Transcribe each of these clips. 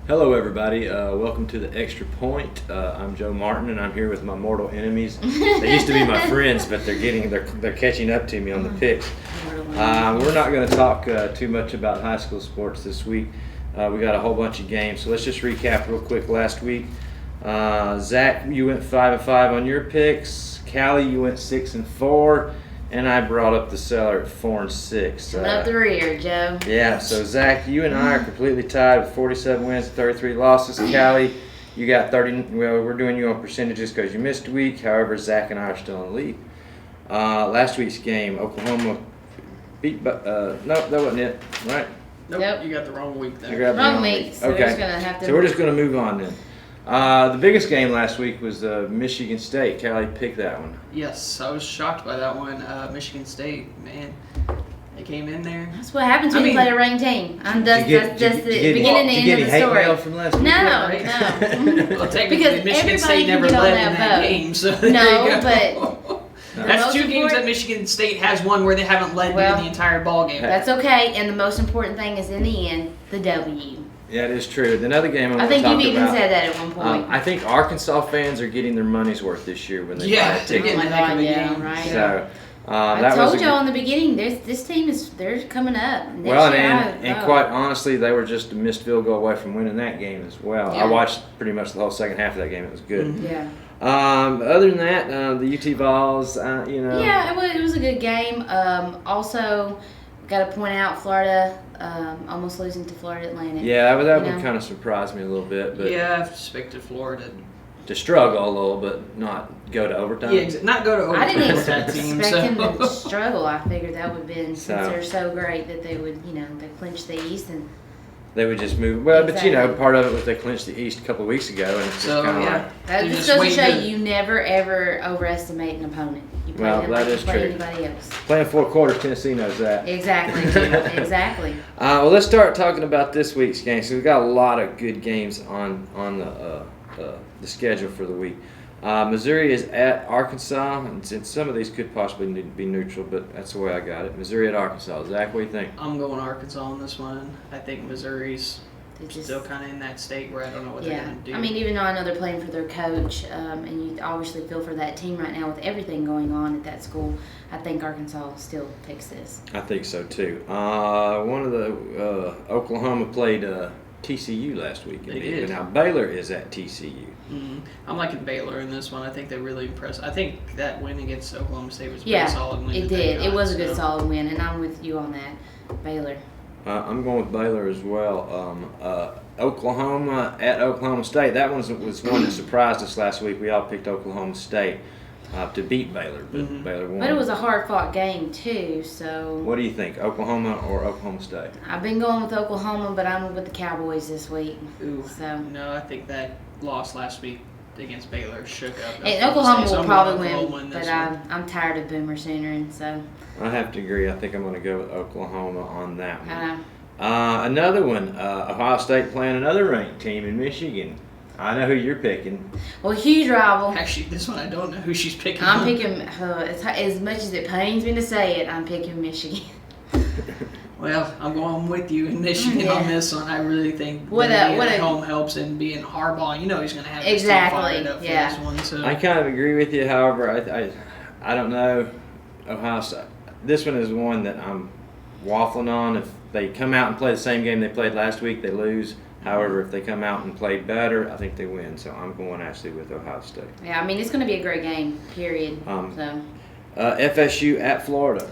Hello, everybody. Welcome to the Extra Point. I'm Joe Martin, and I'm here with my mortal enemies. They used to be my friends, but they're catching up to me on the picks. We're not going to talk too much about high school sports this week. We got a whole bunch of games, so let's just recap real quick. Last week, Zach, you went 5-5 on your picks. Callie, you went 6-4. And I brought up the cellar at 4-6. Coming up the rear, Joe. Yeah, so Zach, you and I are completely tied with 47 wins and 33 losses. Callie, you got 30. Well, we're doing you on percentages because you missed a week. However, Zach and I are still in the lead. Last week's game, Oklahoma beat. No, that wasn't it, right? Nope, Yep. You got the wrong week there. Wrong week. So Okay. we're just gonna have to. So we're just going to move on then. The biggest game last week was Michigan State. Callie picked that one. Yes, I was shocked by that one. Michigan State, man, they came in there. That's what happens when you play a ranked team. That's the beginning and end of the story. Mail from last week? No. Well, technically, Because Michigan everybody State can never get on led that in that boat. game. So No, there you go. That's most two games important- that Michigan State has won where they haven't led in the entire ball game. That's okay, and the most important thing is in the end, the W. Yeah, it is true. Another game I think you've even said that at one point. I think Arkansas fans are getting their money's worth this year when they buy a they're ticket. getting Oh a my heck of God, a yeah, game. right. So I that was told y'all in the beginning, this team they're coming up. Next well, year, and quite honestly, they were just a missed field goal away from winning that game as well. Yeah. I watched pretty much the whole second half of that game. It was good. Mhm. Yeah. Other than that, the UT Vols, Yeah, it was a good game. Also, got to point out Florida almost losing to Florida Atlantic. Yeah, but that You one know? kind of surprised me a little bit. But Yeah, I expected Florida. to struggle a little, but not go to overtime. Yeah, not go to overtime I didn't with that team. expect them to So. struggle. I figured that would have been, since So- they're so great, that they would, they clinch the East. And They would just move. Well, but Exactly. part of it was they clinched the East a couple of weeks ago, and it's just So, kind of yeah. like. that You just just goes to wait show to- you never, ever overestimate an opponent. You play Well, them that like you is play true. anybody else. Playing 4 quarters, Tennessee knows that. Exactly, exactly. Well, let's start talking about this week's game. So we've got a lot of good games on the schedule for the week. Missouri is at Arkansas, and some of these could possibly need to be neutral, but that's the way I got it. Missouri at Arkansas. Zach, what do you think? I'm going Arkansas on this one. I think Missouri's It's just- still kind of in that state where I don't know what they're Yeah, going to do. I mean, even though I know they're playing for their coach, and you obviously feel for that team right now with everything going on at that school, I think Arkansas still picks this. I think so too. One of the Oklahoma played TCU last week. They did. Now Baylor is at TCU. I'm liking Baylor in this one. I think they really impressed. I think that win against Oklahoma State was a Yeah, pretty solid win. it that they did. It got, was a good so. solid win, and I'm with you on that. Baylor. I'm going with Baylor as well. Oklahoma at Oklahoma State. That one was one that surprised us last week. We all picked Oklahoma State to beat Baylor, but Baylor won. But it was a hard-fought game, too, so What do you think, Oklahoma or Oklahoma State? I've been going with Oklahoma, but I'm with the Cowboys this week. Ooh, So. no, I think that loss last week against Baylor shook up. And Oklahoma State, so will I'm probably going win, Oklahoma in but this one. I'm tired of Boomer Soonering, so I have to agree. I think I'm going to go with Oklahoma on that one. I Another one, Ohio State playing another ranked team in Michigan. I know who you're picking. well, huge rival. Actually, this one I don't know who she's picking. I'm picking, as much as it pains me to say it, I'm picking Michigan. Well, I'm going with you in Michigan Yeah. on this one. I really think What a- being what at a- home helps, and being Harbaugh, he's going to have this team Exactly, fired up for yeah. this one. So I kind of agree with you. However, I don't know. Ohio State. This one is one that I'm waffling on. If they come out and play the same game they played last week, they lose. However, if they come out and play better, I think they win. So I'm going actually with Ohio State. Yeah, I mean, it's going to be a great game, period. So, FSU at Florida.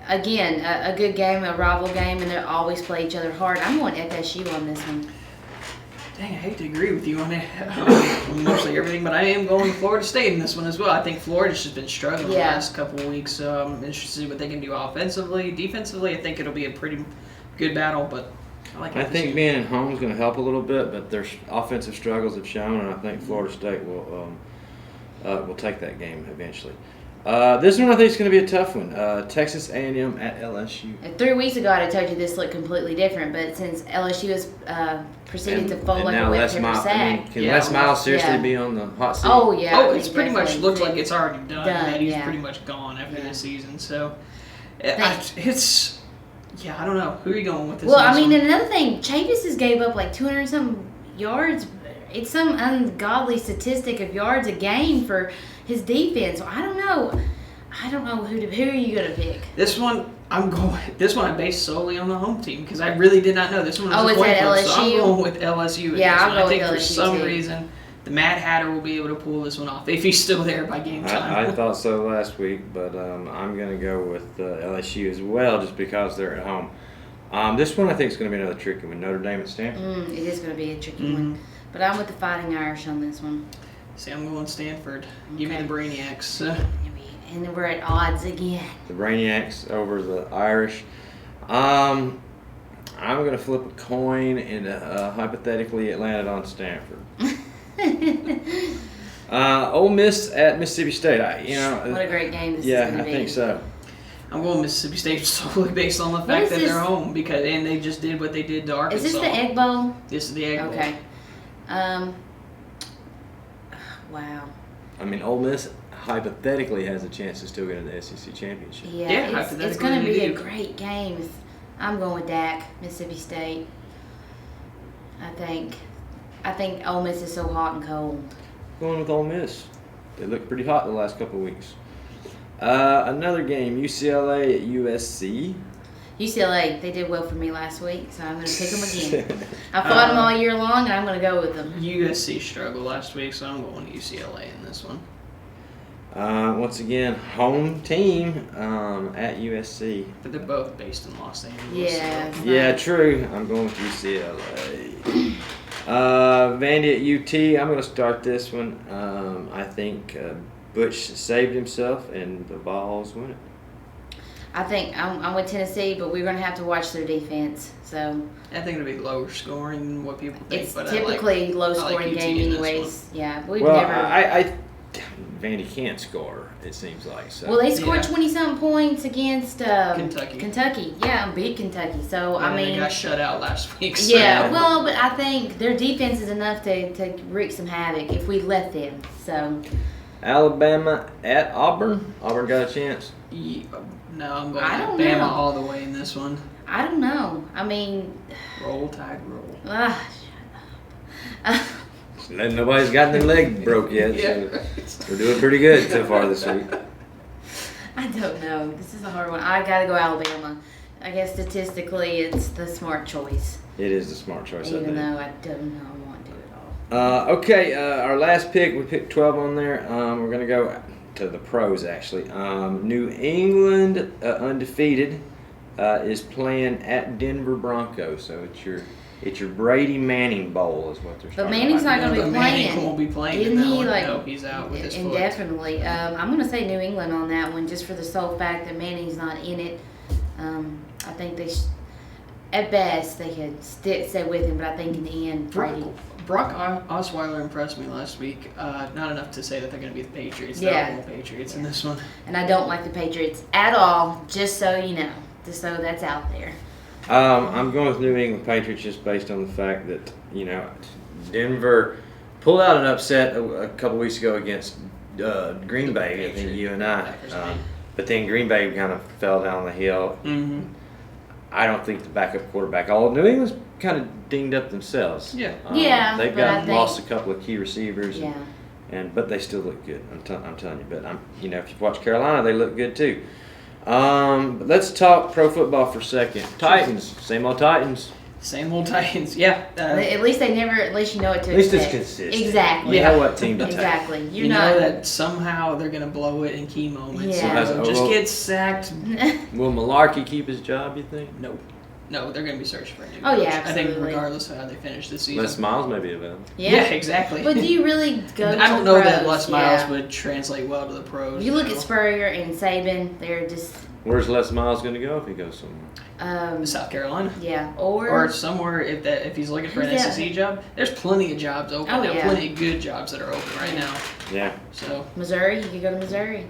again, a good game, a rival game, and they always play each other hard. I'm going FSU on this one. dang, I hate to agree with you on it. Mostly everything, but I am going Florida State in this one as well. I think Florida's just been struggling the Yeah. last couple of weeks. So I'm interested to see what they can do offensively. Defensively, I think it'll be a pretty good battle, but I think being at home is going to help a little bit, but their offensive struggles have shown, and I think Florida State will take that game eventually. This one I think is going to be a tough one. Texas A&M at LSU. 3 weeks ago, I'd have told you this looked completely different, but since LSU has proceeded to fold like a wet paper sack. Can Les Miles seriously be on the hot seat? Oh, yeah. I it's think pretty much definitely. looks like it's already done. Done, That he's yeah. pretty much gone after Yeah. this season. So Thank- it's Yeah, I don't know. Who are you going with this? Well, I mean, one? and another thing, Chavis has gave up like 200 something yards. It's some ungodly statistic of yards a game for his defense. So I don't know. I don't know who are you gonna pick? This one, I based solely on the home team because I really did not know this one was a it's coin at flip, so I'm LSU? going with LSU. Yeah, I'll go I think with for LSU some too. reason the Mad Hatter will be able to pull this one off if he's still there by game time. I thought so last week, but I'm going to go with LSU as well just because they're at home. This one I think is going to be another tricky one. Notre Dame at Stanford. It is going to be a tricky one. But I'm with the Fighting Irish on this one. See, I'm going Stanford. Give me Okay. the Brainiacs. And then we're at odds again. The Brainiacs over the Irish. I'm going to flip a coin and hypothetically it landed on Stanford. Ole Miss at Mississippi State. What a great game this is Yeah, going to I be. think so. I'm going Mississippi State solely based on the fact that they're home and they just did what they did to Arkansas. Is this the Egg Bowl? This is the Egg Bowl. Okay. Wow. I mean, Ole Miss hypothetically has a chance to still get in the SEC championship. Yeah, it's hypothetically going to they be a do. great game. I'm going with Dak, Mississippi State. I think Ole Miss is so hot and cold. Going with Ole Miss. They look pretty hot the last couple of weeks. Another game, UCLA at USC. UCLA, they did well for me last week, so I'm going to pick them again. I fought them all year long, and I'm going to go with them. USC struggled last week, so I'm going UCLA in this one. Once again, home team at USC. But they're both based in Los Angeles. Yeah. So. Yeah, true. I'm going with UCLA. Vandy at UT. I'm going to start this one. I think Butch saved himself, and the Vols win it. I think I'm with Tennessee, but we're going to have to watch their defense. So I think it'll be lower scoring than what people think. it's but typically low-scoring UT game in this anyways. Yeah, we've Well, never. Vandy can't score, it seems like. So. Well, they scored Yeah. 20-something points against Kentucky. Kentucky, yeah, and beat Kentucky. So I they mean, got shut out last week. So. yeah. Well, but I think their defense is enough to wreak some havoc if we let them. So Alabama at Auburn. Auburn got a chance. Yeah, no, I'm going I don't Bama know. all the way in this one. I don't know. I mean, Roll Tide roll. shut up. Nobody's got their leg broke yet, so we're doing pretty good so far this week. I don't know. This is a hard one. I gotta go Alabama. I guess statistically, it's the smart choice. It is the smart choice, I Even think. though I don't know I want to do it all. Okay, our last pick, we picked 12 on there. We're going to go to the pros, actually. New England, undefeated, is playing at Denver Broncos. So it's your Brady Manning Bowl is what they're But starting Manning's not gonna be But Manning playing. won't be playing. Isn't in that he, one. like, No, he's out with his foot. Indefinitely. I'm going to say New England on that one just for the sole fact that Manning's not in it. I think at best, they could stay with him, but I think in the end, Brady. Brock Osweiler impressed me last week. Not enough to say that they're going to be the Patriots. Yeah. They're all Patriots in this one. And I don't like the Patriots at all, just so you know. Just so that's out there. I'm going with New England Patriots just based on the fact that, Denver pulled out an upset a couple weeks ago against Green Bay, I think you and I. But then Green Bay kind of fell down the hill. Mm-hmm. I don't think the backup quarterback. New England's kind of dinged up themselves. Yeah. Yeah, They've but I think- lost a couple of key receivers. Yeah. But they still look good. I'm telling you. But if you watch Carolina, they look good too. But let's talk pro football for a second. Titans, same old Titans. Same old Titans. Yeah. At least you know what to At least it's expect. consistent. Exactly. You know what team to take. Exactly. You know that somehow they're going to blow it in key moments. Yeah. So just get sacked. Will Malarkey keep his job, you think? Nope. No, they're going to be searching for a new Oh, coach. yeah, I think absolutely. regardless of how they finish this season. Les Miles may be available. Yeah. Exactly. But do you really go to I don't know pros? that Les Miles Yeah. would translate well to the pros. You look at Spurrier and Saban, they're just Where's Les Miles going to go if he goes somewhere? South Carolina. Yeah, Or somewhere if he's looking for an Yeah. SEC job. There's plenty of jobs open. Oh, There are yeah. plenty of good jobs that are open right now. Yeah. So Missouri. You could go to Missouri.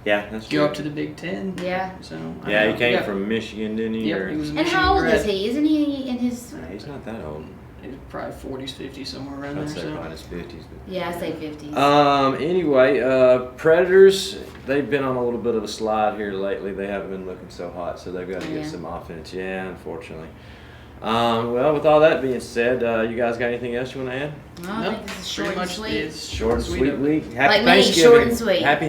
Yeah, that's go true. up to the Big Ten. Yeah. So Yeah, I he know. came Yeah. from Michigan, didn't he? Yep, Or- he was a And Michigan how old grad. is he? Isn't he in his? Nah, he's not that old. It's probably 40s, 50s, somewhere around I'd there. say So. minus 50s. Yeah, I say 50s. Anyway, Predators, they've been on a little bit of a slide here lately. They haven't been looking so hot, so they've got to get Yeah. some offense. Yeah, unfortunately. Well, with all that being said, you guys got anything else you want to add? Well, I think this is short pretty and much sweet. is Short and sweet week. Happy Like me, Thanksgiving. short and sweet. Happy.